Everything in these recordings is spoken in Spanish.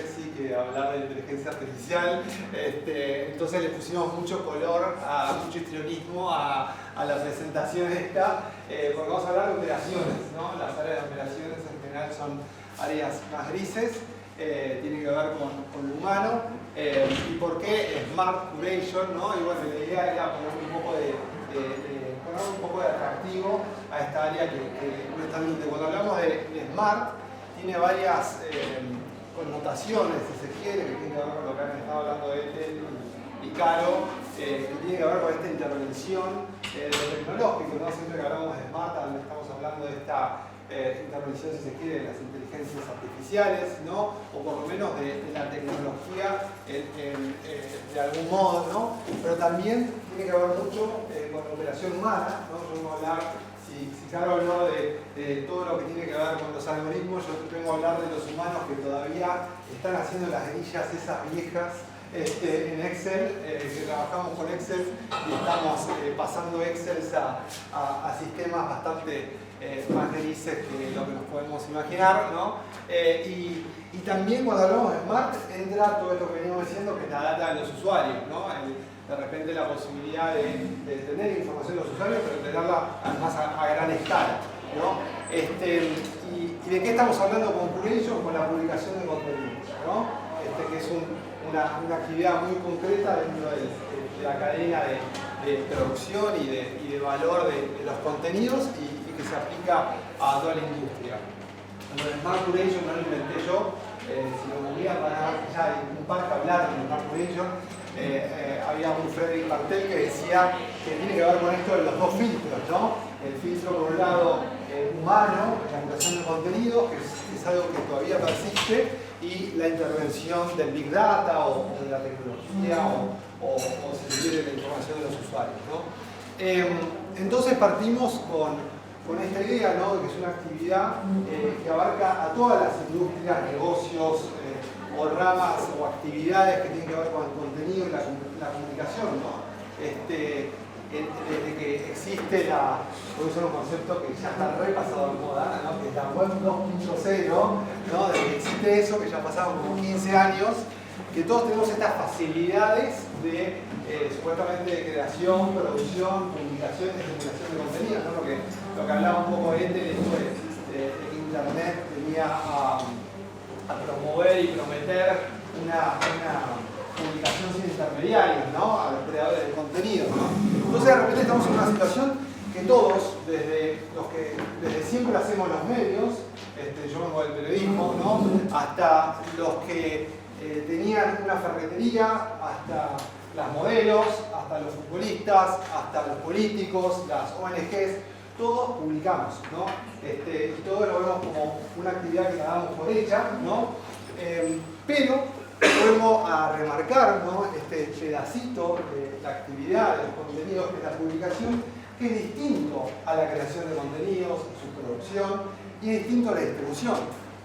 sexy que hablar de inteligencia artificial. Entonces le pusimos mucho color, mucho histrionismo a la presentación esta, porque vamos a hablar de operaciones, ¿no? Las áreas de operaciones en general son áreas más grises, tiene que ver con lo humano, y por qué Smart Curation, ¿no? Y bueno, la idea era poner un poco de atractivo a esta área que honestamente, cuando hablamos de Smart, tiene varias connotaciones, si se quiere, que tiene que ver con lo que han estado hablando de Ethel y Caro, que tiene que ver con esta intervención de lo tecnológico, ¿no? Siempre que hablamos de Smart, estamos hablando de esta intervención, si se quiere, de las inteligencias artificiales, ¿no? O por lo menos de la tecnología de algún modo, ¿no? Pero también tiene que ver mucho con la operación humana, ¿no? Yo vengo a hablar, si Caro habló de todo lo que tiene que ver con los algoritmos, yo vengo a hablar de los humanos que todavía están haciendo las grillas esas viejas en Excel, que trabajamos con Excel y estamos pasando Excel a sistemas bastante más grises que lo que nos podemos imaginar, ¿no? Y también cuando hablamos de Smart entra todo esto que venimos diciendo, que es la data de los usuarios, ¿no? De repente la posibilidad de tener información de los usuarios, pero tenerla además a gran escala, ¿no? ¿Y de qué estamos hablando con Curation? Con la publicación de contenidos, ¿no? Que es una actividad muy concreta dentro de la cadena de producción y de valor de los contenidos y que se aplica a toda la industria. Lo de Smart Curation no lo inventé yo, si lo movían para ya hay un par que hablaron de Smart Curation. Había un Frederick Martel que decía que tiene que ver con esto de los dos filtros, ¿no? El filtro por un lado humano, la creación de contenidos, que es algo que todavía persiste, y la intervención del Big Data o de la tecnología o si se quiere, la información de los usuarios, ¿no? Entonces partimos con esta idea, ¿no? De que es una actividad que abarca a todas las industrias, negocios o ramas o actividades que tienen que ver con el contenido y la comunicación, ¿no? Desde que existe voy a usar un concepto que ya está repasado de moda, ¿no? Que es la web 2.0, ¿no? Desde que existe eso, que ya pasaron como 15 años, que todos tenemos estas facilidades de supuestamente de creación, producción, publicación y simulación de contenido, ¿no? Lo que hablaba un poco de de que Internet venía a promover y prometer una publicación sin intermediarios, ¿no? A los creadores de contenido, ¿no? Entonces de repente estamos en una situación que todos, desde siempre hacemos los medios, yo vengo del periodismo, ¿no? Hasta los que tenían una ferretería, hasta las modelos, hasta los futbolistas, hasta los políticos, las ONGs, todos publicamos, ¿no? Y todos lo vemos como una actividad que la damos por hecha, ¿no? Pero vuelvo a remarcar, ¿no? Este pedacito de la actividad, de los contenidos, que es la publicación, que es distinto a la creación de contenidos, su producción, y es distinto a la distribución.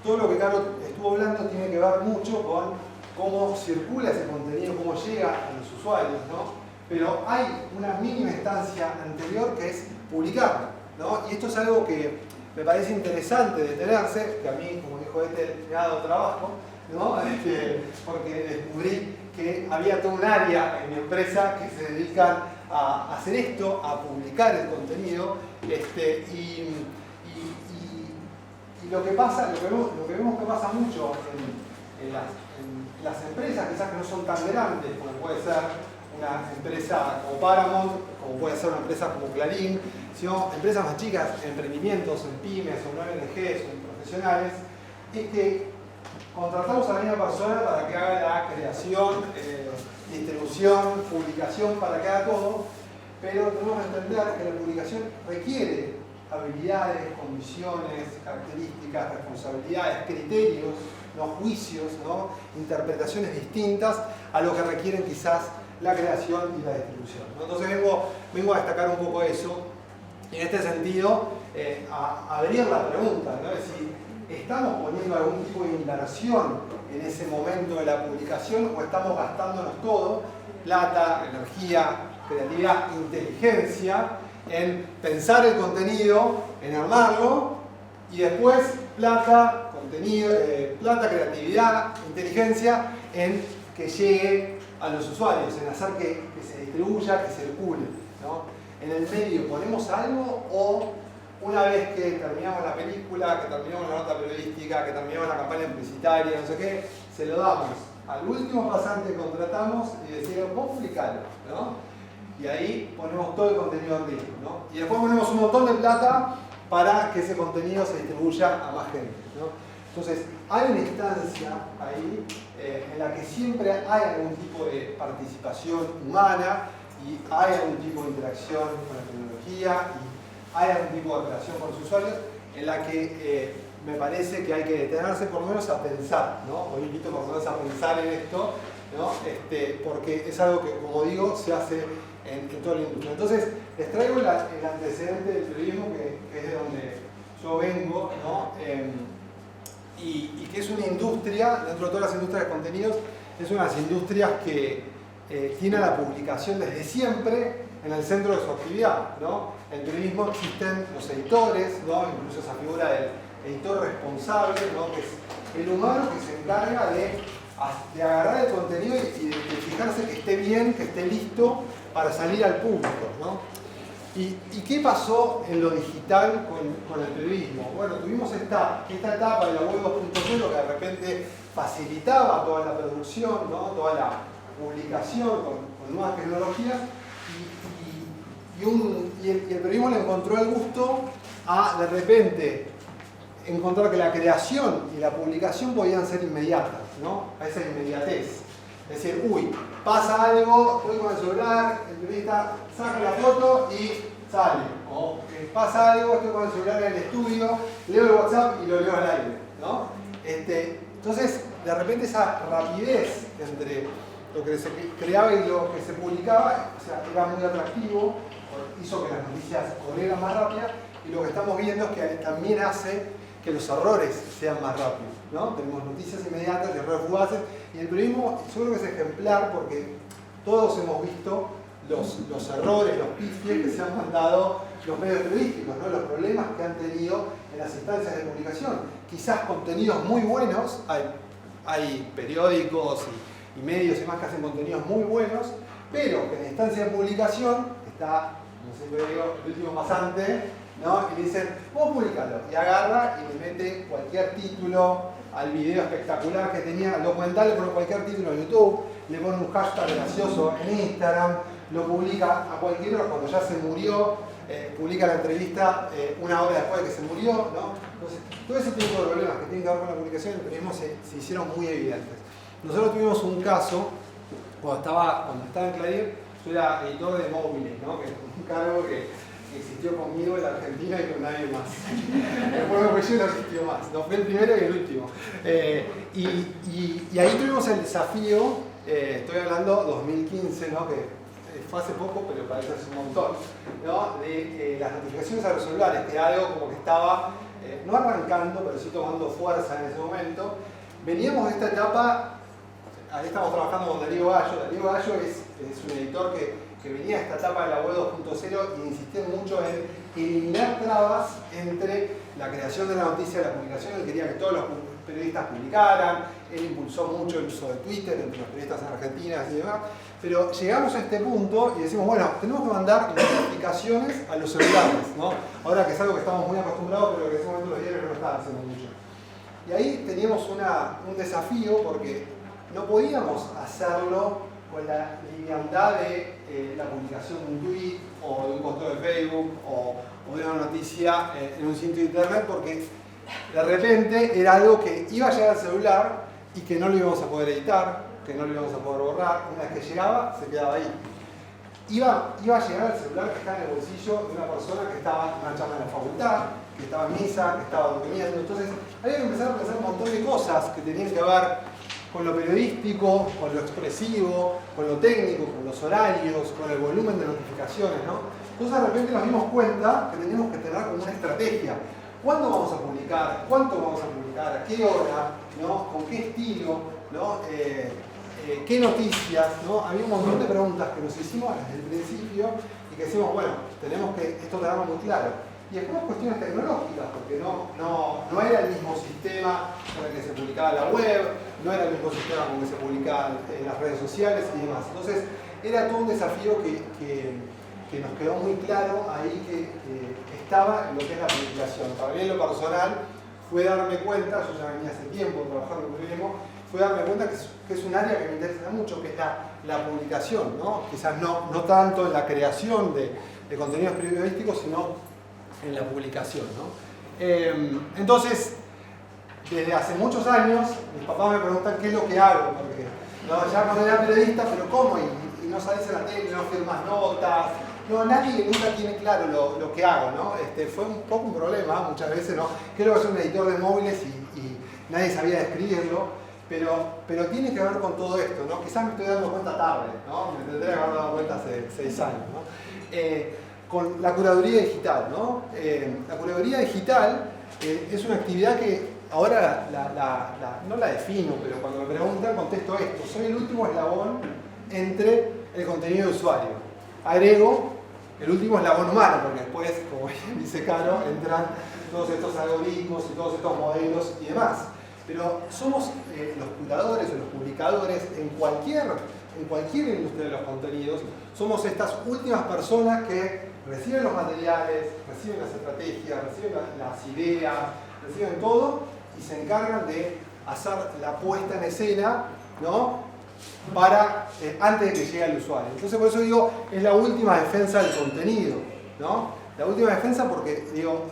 Todo lo que Caro estuvo hablando tiene que ver mucho con cómo circula ese contenido, cómo llega a los usuarios, ¿no? Pero hay una mínima instancia anterior que es publicarlo, ¿no? Y esto es algo que me parece interesante detenerse, que a mí, como dijo me ha dado trabajo, ¿no? Porque descubrí que había todo un área en mi empresa que se dedica a hacer esto, a publicar el contenido, y lo que vemos que pasa mucho en las empresas, quizás que no son tan grandes, como puede ser una empresa como Paramount, como puede ser una empresa como Clarín, sino empresas más chicas, emprendimientos, en pymes, o en ONGs, o en profesionales, es que contratamos a la misma persona para que haga la creación, distribución, publicación, para que haga todo, pero tenemos que entender que la publicación requiere habilidades, condiciones, características, responsabilidades, criterios, no juicios, ¿no? Interpretaciones distintas a lo que requieren quizás la creación y la distribución, ¿no? Entonces vengo a destacar un poco eso, y en este sentido a abrir la pregunta, ¿no? Es decir, ¿estamos poniendo algún tipo de inversión en ese momento de la publicación o estamos gastándonos todo, plata, energía, creatividad, inteligencia, en pensar el contenido, en armarlo y después plata, con contenido, plata, creatividad, inteligencia en que llegue a los usuarios, en hacer que se distribuya, que circule, ¿no? En el medio ponemos algo o una vez que terminamos la película, que terminamos la nota periodística, que terminamos la campaña publicitaria, no sé qué, se lo damos al último pasante que contratamos y decimos, vos publicalo, ¿no? Y ahí ponemos todo el contenido en riesgo, ¿no? Y después ponemos un montón de plata para que ese contenido se distribuya a más gente, ¿no? Entonces, hay una instancia ahí en la que siempre hay algún tipo de participación humana y hay algún tipo de interacción con la tecnología y hay algún tipo de relación con los usuarios en la que me parece que hay que detenerse por lo menos a pensar, ¿no? Hoy invito por lo menos a pensar en esto, ¿no? Porque es algo que, como digo, se hace en toda la industria. Entonces, les traigo el antecedente del periodismo que es de donde yo vengo, ¿no? Y que es una industria, dentro de todas las industrias de contenidos, es una de las industrias que tiene la publicación desde siempre en el centro de su actividad, ¿no? En el periodismo existen los editores, ¿no? Incluso esa figura del editor responsable, ¿no? Que es el humano que se encarga de agarrar el contenido y de fijarse que esté bien, que esté listo para salir al público, ¿no? ¿Y qué pasó en lo digital con el periodismo? Bueno, tuvimos esta etapa de la web 2.0 que de repente facilitaba toda la producción, ¿no? Toda la publicación con nuevas tecnologías y el periodismo le encontró el gusto a de repente encontrar que la creación y la publicación podían ser inmediatas, ¿no? A esa inmediatez. Es decir, pasa algo, estoy con el celular, el periodista saca la foto y sale. O pasa algo, estoy con el celular en el estudio, leo el WhatsApp y lo leo al aire, ¿no? Entonces, de repente esa rapidez entre lo que se creaba y lo que se publicaba, o sea, era muy atractivo, hizo que las noticias corrieran más rápidas y lo que estamos viendo es que también hace que los errores sean más rápidos, ¿no? Tenemos noticias inmediatas y errores fugaces y el periodismo yo creo que es ejemplar porque todos hemos visto los errores, los pifies que se han mandado los medios periodísticos, ¿no? Los problemas que han tenido en las instancias de publicación. Quizás contenidos muy buenos, hay periódicos y medios y más que hacen contenidos muy buenos, pero que en la instancia de publicación está, como siempre digo, el último pasante, ¿no? Y le dicen, vos publicalo. Y agarra y le mete cualquier título al video espectacular que tenía, al documental le pone cualquier título en YouTube, le pone un hashtag gracioso en Instagram, lo publica a cualquier hora cuando ya se murió, publica la entrevista una hora después de que se murió, ¿no? Entonces, todo ese tipo de problemas que tienen que ver con la publicación, el periodismo se hicieron muy evidentes. Nosotros tuvimos un caso, cuando estaba en Clarín, yo era editor de móviles, ¿no? Que es un cargo que existió conmigo en la Argentina y con nadie más. Después me fui yo no existió más. No fue el primero y el último. Y ahí tuvimos el desafío, estoy hablando 2015, ¿no? Que fue hace poco, pero parece hace un montón, ¿no? De las notificaciones a los celulares, que era algo como que estaba, no arrancando, pero sí tomando fuerza en ese momento. Veníamos de esta etapa, ahí estamos trabajando con Darío Gallo. Darío Gallo es un editor que venía de esta etapa de la web 2.0 y insistía mucho en eliminar trabas entre la creación de la noticia y la publicación. Él quería que todos los periodistas publicaran, él impulsó mucho el uso de Twitter entre los periodistas en Argentina y demás, pero llegamos a este punto y decimos, bueno, tenemos que mandar notificaciones a los celulares, ¿no? Ahora que es algo que estamos muy acostumbrados, pero que en ese momento los diarios no lo estaban haciendo mucho. Y ahí teníamos un desafío porque no podíamos hacerlo con la liviandad de la publicación de un tweet o de un post de Facebook o de una noticia en un sitio de internet porque de repente era algo que iba a llegar al celular y que no lo íbamos a poder editar, que no lo íbamos a poder borrar. Una vez que llegaba, se quedaba ahí. Iba a llegar al celular que está en el bolsillo de una persona que estaba en una charla en la facultad, que estaba en misa, que estaba durmiendo. Entonces había que empezar a pensar un montón de cosas que tenían que ver con lo periodístico, con lo expresivo, con lo técnico, con los horarios, con el volumen de notificaciones, ¿no? Entonces de repente nos dimos cuenta que teníamos que tener como una estrategia. ¿Cuándo vamos a publicar? ¿Cuánto vamos a publicar? ¿A qué hora? ¿No? ¿Con qué estilo? ¿No? ¿Qué noticias? ¿No? Había un montón de preguntas que nos hicimos desde el principio y que decimos, bueno, tenemos que esto tenerlo muy claro. Y después cuestiones tecnológicas, porque no era el mismo sistema con el que se publicaba la web, no era el mismo sistema con el que se publicaban en las redes sociales y demás. Entonces, era todo un desafío que nos quedó muy claro ahí que estaba en lo que es la publicación. Para mí, en lo personal, fue darme cuenta, yo ya venía hace tiempo trabajando con Guillermo, fue darme cuenta que es un área que me interesa mucho, que es la publicación, ¿no? Quizás no tanto en la creación de contenidos periodísticos, sino en la publicación, ¿no? Entonces, desde hace muchos años, mis papás me preguntan qué es lo que hago, porque ya cuando era periodista, pero ¿cómo? Y no salís en la tele, no firmas notas. No, nadie nunca tiene claro lo que hago, ¿no? Fue un poco un problema muchas veces, ¿no? Creo que soy un editor de móviles y nadie sabía describirlo, pero tiene que ver con todo esto, ¿no? Quizás me estoy dando cuenta tarde, ¿no? Me tendría que haber dado cuenta hace 6 años, ¿no? Con la curaduría digital, ¿no? La curaduría digital es una actividad que ahora no la defino, pero cuando me preguntan contesto esto. Soy el último eslabón entre el contenido de usuario. Agrego el último eslabón humano, porque después, como dice Caro, entran todos estos algoritmos y todos estos modelos y demás. Pero somos los curadores o los publicadores en cualquier industria de los contenidos, somos estas últimas personas que reciben los materiales, reciben las estrategias, reciben las ideas, reciben todo y se encargan de hacer la puesta en escena, ¿no? Para antes de que llegue al usuario. Entonces, por eso digo, es la última defensa del contenido, ¿no? La última defensa porque, digo,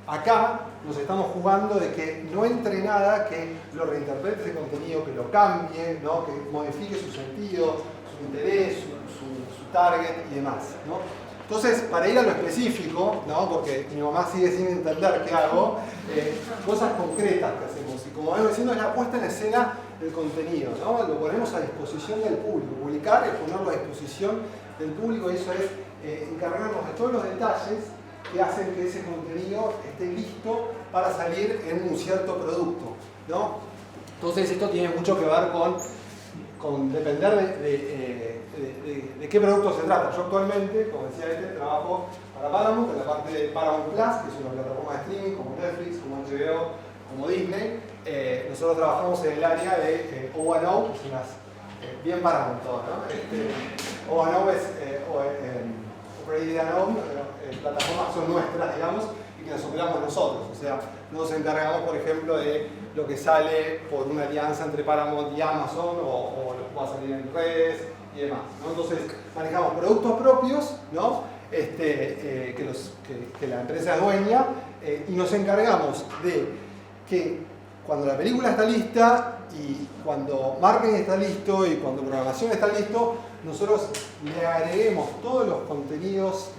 acá nos estamos jugando de que no entre nada que lo reinterprete ese contenido, que lo cambie, ¿no? Que modifique su sentido, su interés, su target y demás, ¿no? Entonces, para ir a lo específico, ¿no? Porque mi mamá sigue sin entender qué hago, cosas concretas que hacemos. Y como vengo diciendo, es la puesta en escena del contenido, ¿no? Lo ponemos a disposición del público. Publicar es ponerlo a disposición del público y eso es encargarnos de todos los detalles que hacen que ese contenido esté listo para salir en un cierto producto, ¿no? Entonces, esto tiene mucho que ver con depender de qué producto se trata. Yo actualmente, como decía trabajo para Paramount, en la parte de Paramount Plus, que es una plataforma de streaming como Netflix, como HBO, como Disney. Nosotros trabajamos en el área de O&O, que son las bien Paramount todo, ¿no? O&O es Operated and Owned, plataformas son nuestras, digamos, y que nos operamos nosotros. O sea, nos encargamos, por ejemplo, de lo que sale por una alianza entre Paramount y Amazon o lo que va a salir en redes y demás, ¿no? Entonces, manejamos productos propios, ¿no? Que la empresa es dueña y nos encargamos de que cuando la película está lista y cuando marketing está listo y cuando programación está listo, nosotros le agreguemos todos los contenidos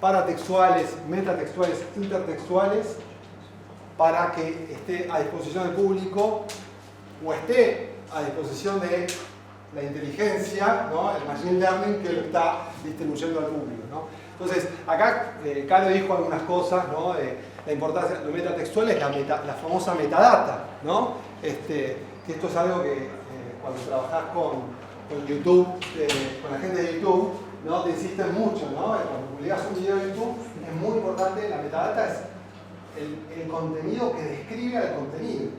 paratextuales, metatextuales, intertextuales para que esté a disposición del público o esté a disposición de la inteligencia, ¿no? El machine learning que lo está distribuyendo al público, ¿no? Entonces, acá Calo dijo algunas cosas, ¿no? La importancia de lo metatextual es la famosa metadata, ¿no? Que esto es algo que cuando trabajás con YouTube, con la gente de YouTube, ¿no? Te insisten mucho, ¿no? Cuando publicas un video de YouTube es muy importante, la metadata es el contenido que describe al contenido,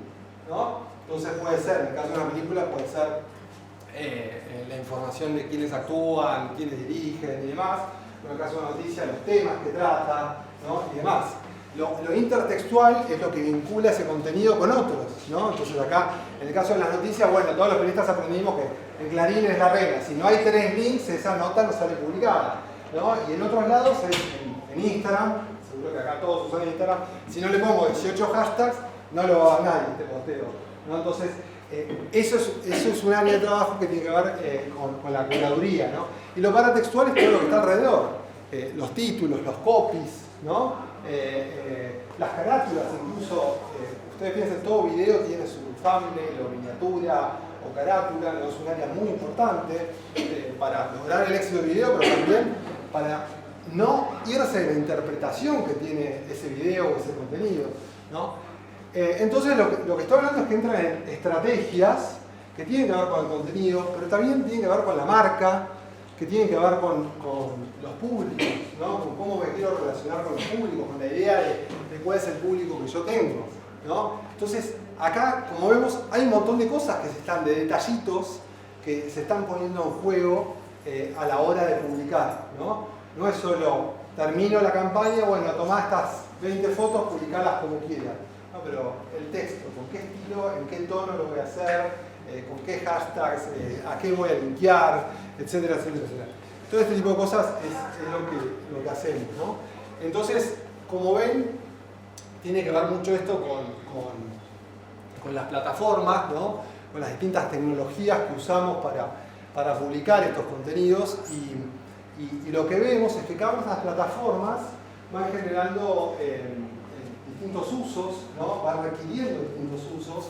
¿no? Entonces puede ser, en el caso de una película, puede ser la información de quiénes actúan, quiénes dirigen y demás. En el caso de una noticia, los temas que trata, ¿no? Y demás. Lo intertextual es lo que vincula ese contenido con otros, ¿no? Entonces acá, en el caso de las noticias, bueno, todos los periodistas aprendimos que en Clarín es la regla. Si no hay 3 links, esa nota no sale publicada, ¿no? Y en otros lados, en Instagram, seguro que acá todos usan Instagram, si no le pongo 18 hashtags, no lo va a dar nadie este posteo, ¿no? Entonces, eso es un área de trabajo que tiene que ver con la curaduría, ¿no? Y lo paratextual es todo lo que está alrededor. Los títulos, los copies, ¿no? Las carátulas, incluso, ustedes piensan, todo video tiene su thumbnail o miniatura o carátula, ¿no? Es un área muy importante para lograr el éxito del video, pero también para no irse de la interpretación que tiene ese video o ese contenido, ¿no? Entonces lo que estoy hablando es que entran en estrategias que tienen que ver con el contenido, pero también tienen que ver con la marca, que tienen que ver con los públicos, ¿no? Con cómo me quiero relacionar con los públicos, con la idea de cuál es el público que yo tengo, ¿no? Entonces, acá, como vemos, hay un montón de cosas que se están, de detallitos, que se están poniendo en juego a la hora de publicar, ¿no? No es solo, termino la campaña, bueno, tomá estas 20 fotos, publicarlas como quieras, ¿no? Pero el texto, con qué estilo, en qué tono lo voy a hacer, con qué hashtags, a qué voy a linkear, etcétera, etcétera, etcétera. Todo este tipo de cosas es lo que hacemos, ¿no? Entonces, como ven, tiene que ver mucho esto con las plataformas, ¿no? Con las distintas tecnologías que usamos para publicar estos contenidos y lo que vemos es que cada una de las plataformas van generando distintos usos, ¿no? Van requiriendo distintos usos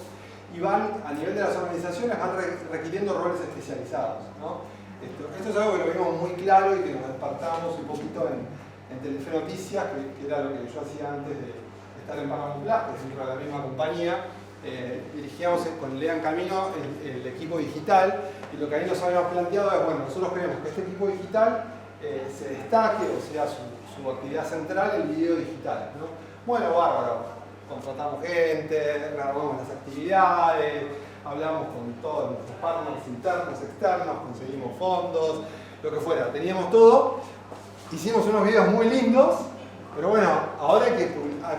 y van, a nivel de las organizaciones, van requiriendo roles especializados, ¿no? Esto es algo que lo vimos muy claro y que nos despertamos un poquito en Telefe Noticias, que era lo que yo hacía antes de estar en Paramount Plus, que es dentro de la misma compañía. Dirigíamos con Lean Camino el equipo digital y lo que ahí nos habíamos planteado es, bueno, nosotros queremos que este equipo digital se destaque, o sea, su actividad central, el video digital, ¿no? Bueno, bárbaro. Contratamos gente, grabamos las actividades, hablamos con todos nuestros partners internos, externos, conseguimos fondos, lo que fuera. Teníamos todo, hicimos unos videos muy lindos, pero bueno, ahora hay que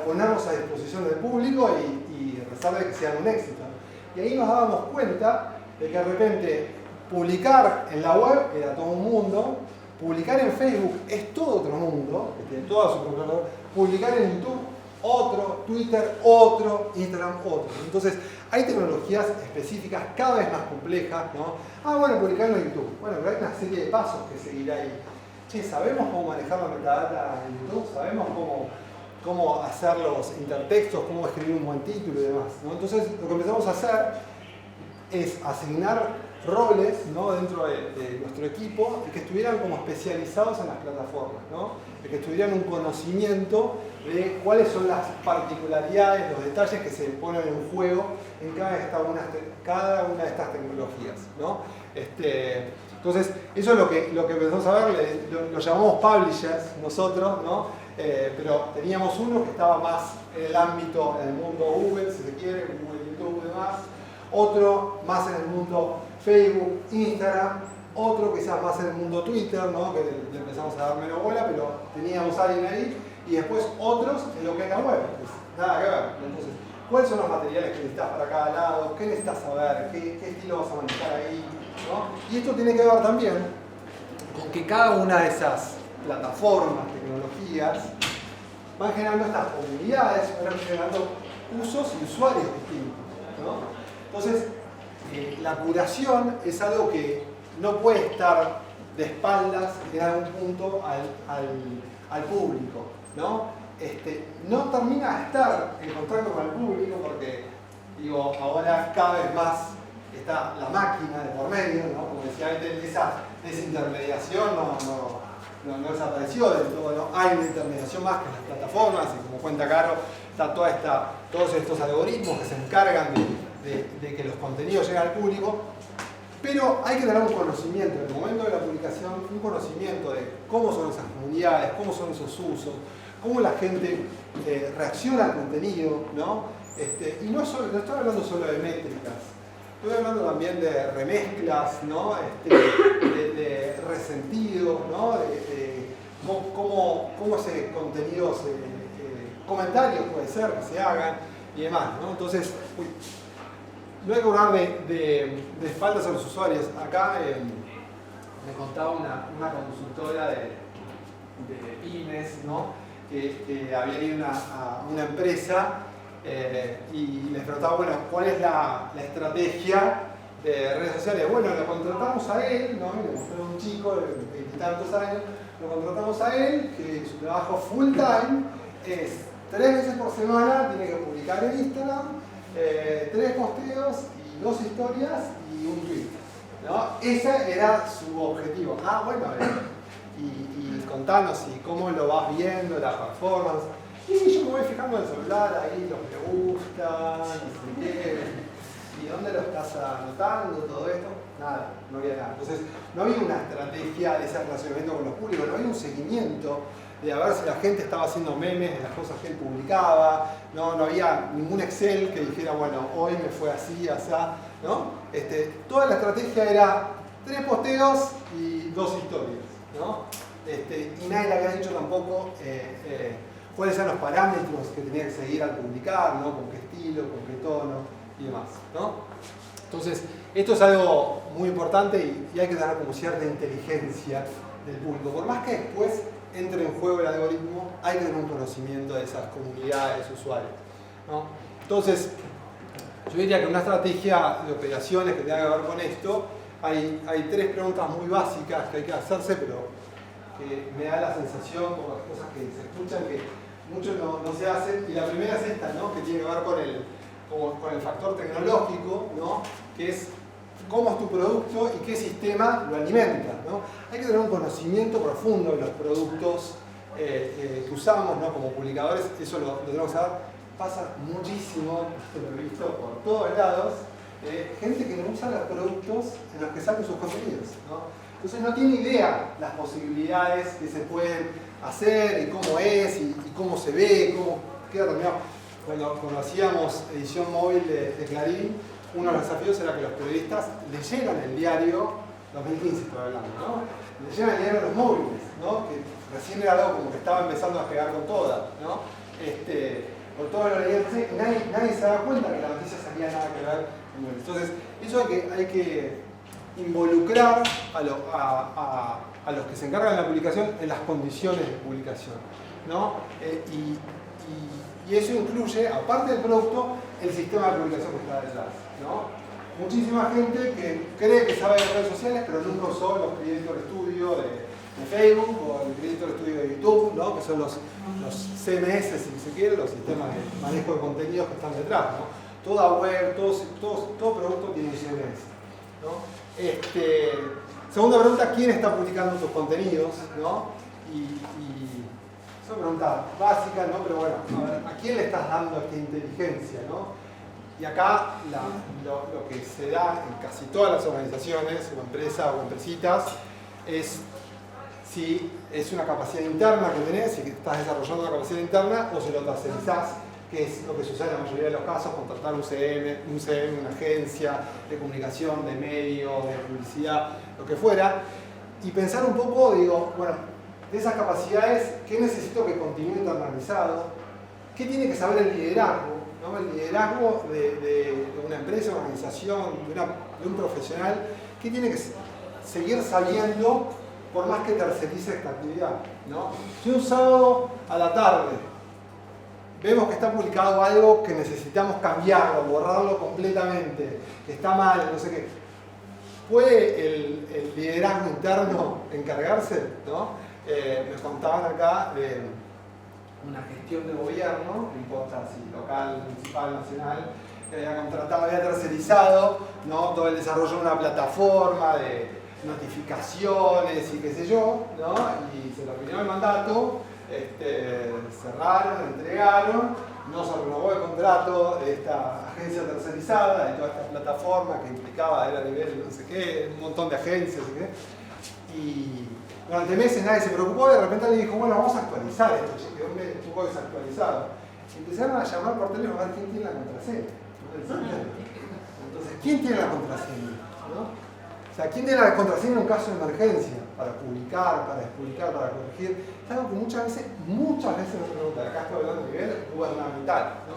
ponerlos a disposición del público y rezar de que sean un éxito. Y ahí nos dábamos cuenta de que de repente publicar en la web era todo un mundo, publicar en Facebook es todo otro mundo, que tiene toda su propia web, publicar en YouTube otro, Twitter otro, Instagram otro. Entonces, hay tecnologías específicas cada vez más complejas, ¿no? Bueno, publicarlo en YouTube. Bueno, pero hay una serie de pasos que seguir ahí. Che, ¿sabemos cómo manejar la metadata en YouTube? ¿Sabemos cómo hacer los intertextos? ¿Cómo escribir un buen título y demás, ¿no? Entonces, lo que empezamos a hacer es asignar roles, ¿no? Dentro de nuestro equipo y que estuvieran como especializados en las plataformas, ¿no? De que tuvieran un conocimiento de cuáles son las particularidades, los detalles que se ponen en juego en cada una de estas tecnologías, ¿no? Entonces, eso es lo que empezamos a ver, lo llamamos publishers nosotros, ¿no? Pero teníamos uno que estaba más en el ámbito, en el mundo Google, si se quiere, Google, YouTube y demás, otro más en el mundo Facebook, Instagram, otro quizás más en el mundo Twitter, ¿no? Que le empezamos a dar menos bola, pero teníamos a alguien ahí, y después otros en lo que es la web, pues nada que ver. Entonces, ¿cuáles son los materiales que necesitas para cada lado? ¿Qué necesitas saber? ¿Qué estilo vas a manejar ahí? ¿No? Y esto tiene que ver también con que cada una de esas plataformas, tecnologías, van generando estas comunidades, van generando usos y usuarios distintos, ¿no? Entonces, la curación es algo que no puede estar de espaldas en algún punto al público, ¿no? No termina de estar en contacto con el público porque, digo, ahora cada vez más está la máquina de por medio, ¿no? Como decía antes, esa desintermediación no desapareció del todo, ¿no? Hay una intermediación más que las plataformas y como cuenta Caro, está todos estos algoritmos que se encargan de que los contenidos lleguen al público, pero hay que tener un conocimiento en el momento de la publicación, un conocimiento de cómo son esas comunidades, cómo son esos usos, cómo la gente reacciona al contenido, ¿no? Y no estoy hablando solo de métricas, estoy hablando también de remezclas, ¿no? De resentidos, ¿no? De cómo ese contenido, comentarios puede ser que se hagan y demás, ¿no? Entonces, no hay que hablar de espaldas a los usuarios. Acá me contaba una consultora de pymes, ¿no? que había ido a una empresa y les preguntaba, bueno, ¿cuál es la estrategia de redes sociales? Bueno, lo contratamos a él, ¿no? Le mostró a un chico de 20 y tantos años, lo contratamos a él, que su trabajo full time es 3 veces por semana, tiene que publicar en Instagram, 3 posteos y 2 historias y un tweet, ¿no? Ese era su objetivo. Bueno, y contanos y cómo lo vas viendo, la performance. Y yo me voy fijando en el celular, ahí los me gustan, no sé qué. ¿Y dónde lo estás anotando, todo esto? Nada, no había nada. Entonces, no había una estrategia de ese relacionamiento con los públicos, no había un seguimiento de a ver si la gente estaba haciendo memes de las cosas que él publicaba, no había ningún Excel que dijera, bueno, hoy me fue así, así, ¿no? Toda la estrategia era 3 posteos y 2 historias, ¿no? Y nadie le había dicho tampoco cuáles eran los parámetros que tenía que seguir al publicar, ¿no? Con qué estilo, con qué tono y demás, ¿no? Entonces, esto es algo muy importante y hay que tener como cierta inteligencia del público. Por más que después entre en juego el algoritmo, hay que tener un conocimiento de esas comunidades, usuarios, ¿no? Entonces, yo diría que una estrategia de operaciones que tenga que ver con esto, hay 3 preguntas muy básicas que hay que hacerse, pero que me da la sensación, por las cosas que se escuchan, que muchos no se hacen. Y la primera es esta, ¿no? Que tiene que ver con el factor tecnológico, ¿no? Que es cómo es tu producto y qué sistema lo alimenta, ¿no? Hay que tener un conocimiento profundo de los productos que usamos, ¿no? Como publicadores, eso lo tenemos que saber. Pasa muchísimo, lo he visto por todos lados, gente que no usa los productos en los que salen sus contenidos, ¿no? Entonces no tiene idea las posibilidades que se pueden hacer y cómo es y cómo se ve, cómo queda terminado. Cuando hacíamos edición móvil de Clarín, uno de los desafíos era que los periodistas leyeran el diario, 2015 estoy hablando, ¿no? Leyeran el diario de los móviles, ¿no? Que recién era algo como que estaba empezando a pegar con toda, ¿no? Por todo lo leían, nadie se daba cuenta que la noticia tenía nada que ver con móviles. Entonces, eso hay que involucrar a los que se encargan de la publicación en las condiciones de publicación, ¿no? Y eso incluye, aparte del producto, el sistema de publicación que está detrás, ¿no? Muchísima gente que cree que sabe de redes sociales, pero nunca usó los Creator Studio de Facebook o el Creator Studio de YouTube, ¿no? Que son los CMS, si se quiere, los sistemas de manejo de contenidos que están detrás, ¿no? Toda web, todo producto tiene un CMS, ¿no? Segunda pregunta, ¿quién está publicando tus contenidos, ¿no? Es una pregunta básica, ¿no? Pero bueno, a ver, ¿a quién le estás dando esta inteligencia, ¿no? Y acá lo que se da en casi todas las organizaciones, o empresas o empresitas, es si es una capacidad interna que tenés, si estás desarrollando una capacidad interna, o si lo tercerizás, que es lo que sucede en la mayoría de los casos, contratar un CM, una agencia de comunicación, de medio, de publicidad, lo que fuera, y pensar un poco, digo, bueno, de esas capacidades, ¿qué necesito que continúe internalizado? ¿Qué tiene que saber el liderazgo? ¿No? El liderazgo de una empresa, una organización, de un profesional, ¿qué tiene que seguir sabiendo por más que tercerice esta actividad, ¿no? Si un sábado a la tarde vemos que está publicado algo que necesitamos cambiarlo, borrarlo completamente, que está mal, no sé qué, ¿puede el liderazgo interno encargarse, ¿no? Me contaban acá de una gestión de gobierno, no importa si local, municipal, nacional, que había contratado, había tercerizado, ¿no? Todo el desarrollo de una plataforma de notificaciones y qué sé yo, ¿no? Y se terminó el mandato, cerraron, entregaron, no se renovó el contrato de esta agencia tercerizada, de toda esta plataforma que implicaba, era a nivel no sé qué, un montón de agencias, no sé qué. Y durante meses nadie se preocupó, de repente alguien dijo, bueno, vamos a actualizar esto, che, quedó un poco desactualizado. Y empezaron a llamar por teléfono a ver quién tiene la contraseña. Entonces, ¿quién tiene la contraseña? ¿No? O sea, ¿quién tiene la contraseña en un caso de emergencia? Para publicar, para explicar, para corregir. Es algo que muchas veces nos preguntan. Acá estoy hablando a nivel gubernamental, ¿no?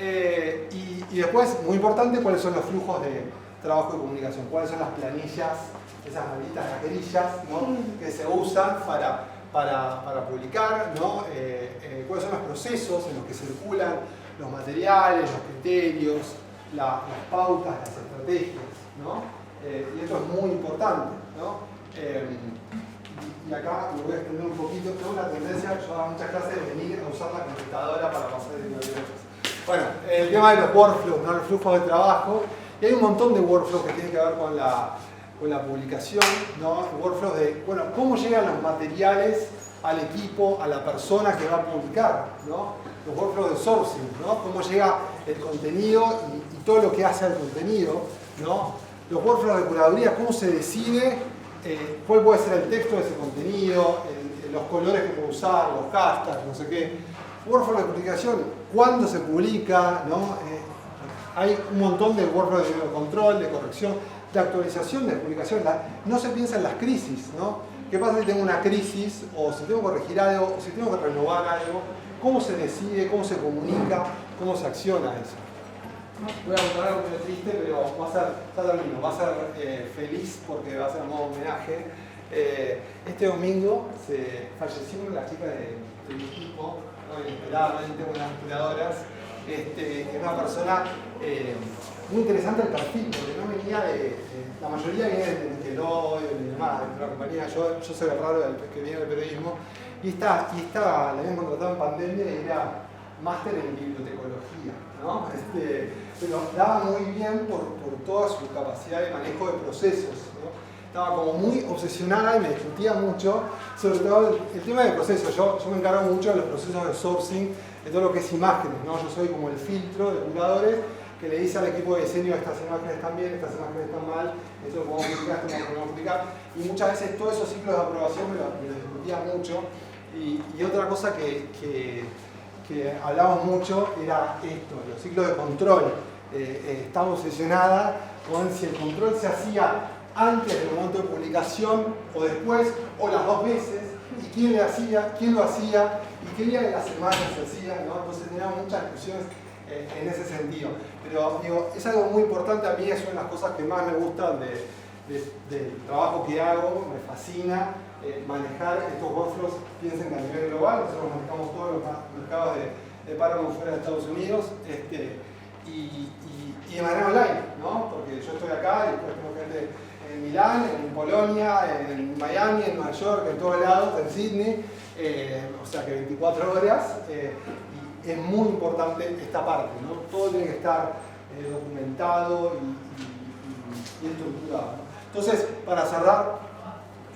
Y después, muy importante, cuáles son los flujos de trabajo de comunicación, cuáles son las planillas, esas malditas cajerillas, ¿no? Que se usan para publicar, ¿no? Cuáles son los procesos en los que circulan los materiales, los criterios, las pautas, las estrategias, ¿no? Y esto es muy importante, ¿no? Y acá me voy a extender un poquito. Tengo una tendencia, yo hago muchas clases, de venir a usar la computadora para pasar el tiempo. Bueno, el tema de los workflows, ¿no? Los flujos de trabajo. Y hay un montón de workflows que tienen que ver con la publicación, ¿no? Workflows de, bueno, cómo llegan los materiales al equipo, a la persona que va a publicar, ¿no? Los workflows de sourcing, ¿no? Cómo llega el contenido y todo lo que hace al contenido, ¿no? Los workflows de curaduría, cómo se decide cuál puede ser el texto de ese contenido, los colores que puedo usar, los hashtags, no sé qué. Workflow de publicación, cuándo se publica, ¿no? Hay un montón de workflows de control, de corrección, de actualización de publicación. No se piensa en las crisis, ¿no? ¿Qué pasa si tengo una crisis, o si tengo que corregir algo, o si tengo que renovar algo? ¿Cómo se decide, cómo se comunica, cómo se acciona eso? Voy a contar algo medio triste, pero va a ser, ya termino, va a ser feliz porque va a ser un modo homenaje. Este domingo se falleció una chica de mi equipo, ¿no? Inesperadamente, una de las curadoras. Es una persona muy interesante el perfil, porque no venía la mayoría viene de Nickelodeon y demás, de la compañía. Yo soy el raro que viene del periodismo. Y esta la habían contratado en pandemia y era máster en bibliotecología, ¿no? Pero daba muy bien por toda su capacidad de manejo de procesos, ¿no? Estaba como muy obsesionada y me discutía mucho, sobre todo el tema de procesos. Yo me encargo mucho de los procesos de sourcing, de todo lo que es imágenes, ¿no? Yo soy como el filtro de curadores que le dice al equipo de diseño: estas imágenes están bien, estas imágenes están mal, esto lo podemos publicar, esto no lo podemos publicar. Y muchas veces todos esos ciclos de aprobación me los discutía mucho. Y otra cosa que hablamos mucho era esto, los ciclos de control. Estaba obsesionada con si el control se hacía antes del momento de publicación o después, o las dos veces, y quién lo hacía, y qué día de la semana se hacía, ¿no? Entonces teníamos muchas discusiones en ese sentido. Pero digo, es algo muy importante, a mí es una de las cosas que más me gustan del trabajo que hago, me fascina manejar estos workflows. Piensen que a nivel global, nosotros manejamos todos los mercados de Paramount fuera de Estados Unidos, y de manera online, ¿no? Porque yo estoy acá y después tengo gente en Milán, en Polonia, en Miami, en Nueva York, en todos lados, en Sydney, o sea que 24 horas, y es muy importante esta parte, ¿no? Todo tiene que estar documentado y estructurado, ¿no? Entonces, para cerrar,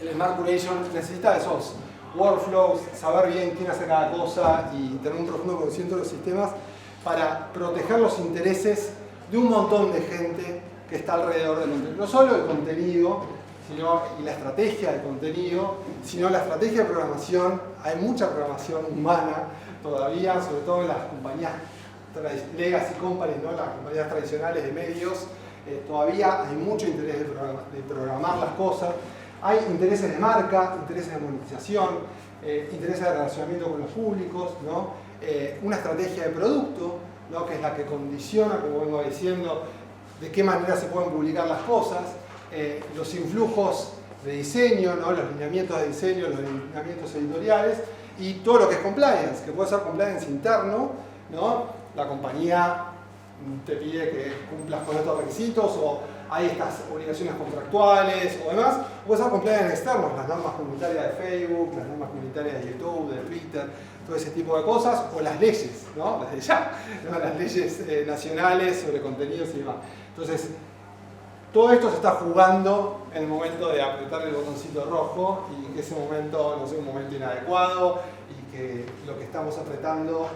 el Smart Curation necesita esos workflows, saber bien quién hace cada cosa y tener un profundo conocimiento de los sistemas para proteger los intereses de un montón de gente que está alrededor del contenido. No solo el contenido y la estrategia del contenido, sino la estrategia de programación. Hay mucha programación humana todavía, sobre todo en las compañías legacy companies, ¿no? Las compañías tradicionales de medios. Todavía hay mucho interés de programar las cosas. Hay intereses de marca, intereses de monetización, intereses de relacionamiento con los públicos, ¿no? Una estrategia de producto, ¿no? Que es la que condiciona, como vengo diciendo, de qué manera se pueden publicar las cosas, los influjos de diseño, ¿no? Los lineamientos de diseño, los lineamientos editoriales, y todo lo que es compliance, que puede ser compliance interno, ¿no? La compañía te pide que cumplas con estos requisitos, o hay estas obligaciones contractuales o demás, o puede ser compliance externos, las normas comunitarias de Facebook, las normas comunitarias de YouTube, de Twitter, todo ese tipo de cosas, o las leyes, ¿no? Las de ya, ¿no? Las leyes nacionales sobre contenidos y demás. Entonces, todo esto se está jugando en el momento de apretar el botoncito rojo, y que ese momento no sea un momento inadecuado, y que lo que estamos apretando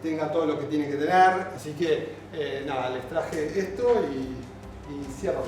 tenga todo lo que tiene que tener. Así que nada, les traje esto y cierro.